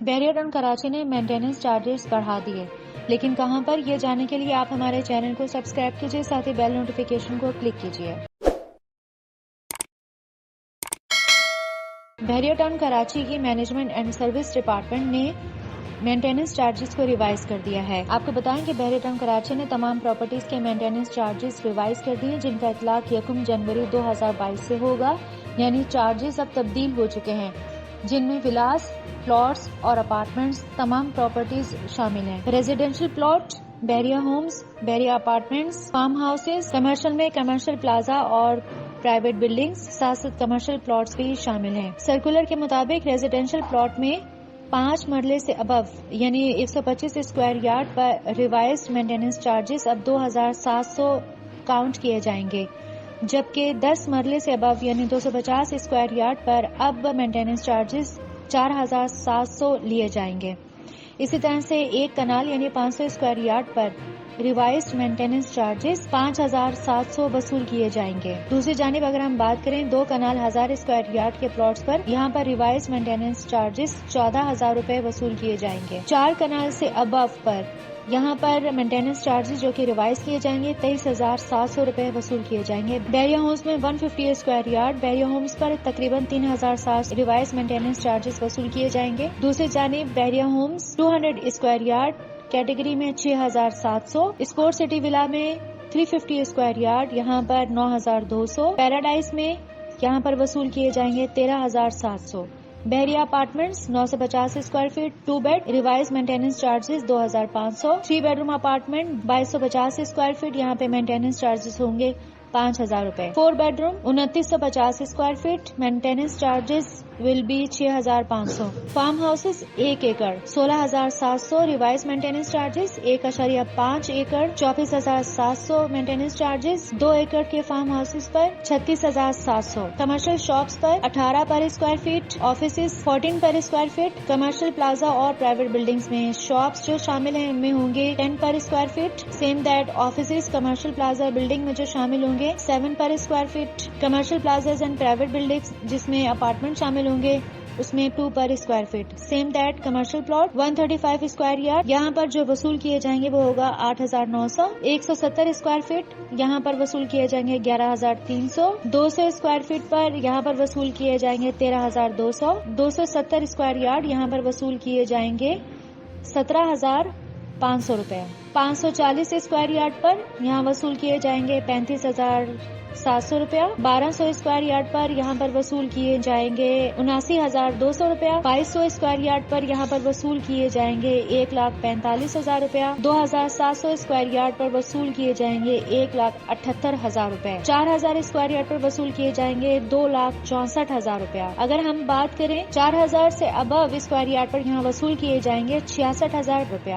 بحریہ ٹاؤن کراچی نے maintenance charges بڑھا دیے، لیکن کہاں پر، یہ جاننے کے لیے آپ ہمارے چینل کو سبسکرائب کیجیے، ساتھ ہی بیل نوٹیفیکیشن کو کلک کیجیے۔ بحریہ ٹاؤن کراچی کی مینجمنٹ اینڈ سروس ڈپارٹمنٹ نے مینٹیننس چارجز کو ریوائز کر دیا ہے۔ آپ کو بتائیں کہ بحریہ ٹاؤن کراچی نے تمام پراپرٹیز کے مینٹیننس چارجز ریوائز کر دیے، جن کا اطلاق 1 جنوری 2022 سے ہوگا، یعنی چارجز اب تبدیل ہو چکے ہیں، جن میں ولاس، پلاٹس اور اپارٹمنٹس تمام پراپرٹیز شامل ہیں۔ ریزیڈینشل پلاٹ، بحریہ ہومز، بحریہ اپارٹمنٹس، فارم ہاؤسز، کمرشل میں کمرشل پلازا اور پرائیویٹ بلڈنگز، ساتھ ساتھ کمرشل پلاٹس بھی شامل ہیں۔ سرکولر کے مطابق ریزیڈینشل پلاٹ میں 5 مرلے سے ابو یعنی 125 اسکوائر یارڈ پر ریوائزڈ مینٹیننس چارجز اب 2700 کاؤنٹ کیے جائیں گے، جبکہ 10 مرلے سے ابو یعنی 250 اسکوائر یارڈ پر اب مینٹیننس چارجز 4700 لیے جائیں گے۔ اسی طرح سے 1 کنال یعنی 500 اسکوائر یارڈ پر ریوائزڈ مینٹیننس چارجز 5700 وصول کیے جائیں گے۔ دوسری جانب اگر ہم بات کریں 2 کنال 1000 اسکوائر یارڈ کے پلاٹس پر، یہاں پر ریوائزڈ مینٹیننس چارجز 14000 روپے وصول کیے جائیں گے۔ 4 کنال سے ابو پر یہاں پر مینٹیننس چارجز جو کہ ریوائز کیے جائیں گے 23700 روپے وصول کیے جائیں گے۔ بحریہ ہومز میں 150 اسکوائر یارڈ، بحریہ ہومز پر تقریباً 3700 ریوائز مینٹیننس چارجز وصول کیے جائیں گے۔ دوسری جانب بحریہ ہومز 200 اسکوائر یارڈ کیٹیگری میں 6700، اسپورٹ سٹی ولا میں 350 اسکوائر یارڈ یہاں پر 9200، پیراڈائز میں یہاں پر وصول کیے جائیں گے 13700۔ Bahria apartments 950 square feet 2 bed, revised maintenance charges 2500۔ 3 bedroom apartment 2250 square feet, یہاں پہ مینٹیننس چارجز ہوں گے 5000 روپے۔ 4 bedroom 2950 square feet, maintenance charges will be 6500۔ Farmhouses 1 acre 16700، revised maintenance charges 1.5 acre 24700، maintenance charges 2 acre کے farmhouses پر 36700۔ Commercial shops پر 18 per square feet, offices 14 پر square feet, commercial plaza اور private buildings میں shops جو شامل ہیں ان میں ہوں گے 10 per square feet, same that offices commercial plaza building میں جو شامل ہوں گے 7 per square feet, commercial plazas and private buildings جس میں اپارٹمنٹ شامل ہوں گے اس میں 2 per square feet, same that commercial plot 135 square yard, یہاں پر جو وصول کیے جائیں گے وہ ہوگا 8900۔ 170 اسکوائر فٹ یہاں پر وصول کیے جائیں گے 11300۔ 200 اسکوائر فٹ پر یہاں پر وصول کیے جائیں گے 13200۔ 270 اسکوائر یارڈ یہاں پر وصول کیے جائیں گے 17500 روپے۔ 540 اسکوائر یارڈ پر یہاں وصول کیے جائیں گے 35700 روپیہ۔ 1200 اسکوائر یارڈ پر یہاں پر وصول کیے جائیں گے 79200 روپیہ۔ 2200 اسکوائر یارڈ پر یہاں پر وصول کیے جائیں گے 1,45,000 روپیہ۔ 2700 اسکوائر یارڈ پر وصول کیے جائیں گے 1,78,000 روپے۔ 4000 اسکوائر یارڈ پر وصول کیے جائیں گے 2,64,000 روپیہ۔ اگر ہم بات کریں 4000 سے ابو اسکوائر یارڈ پر یہاں وصول کیے جائیں گے 66,000 روپیہ۔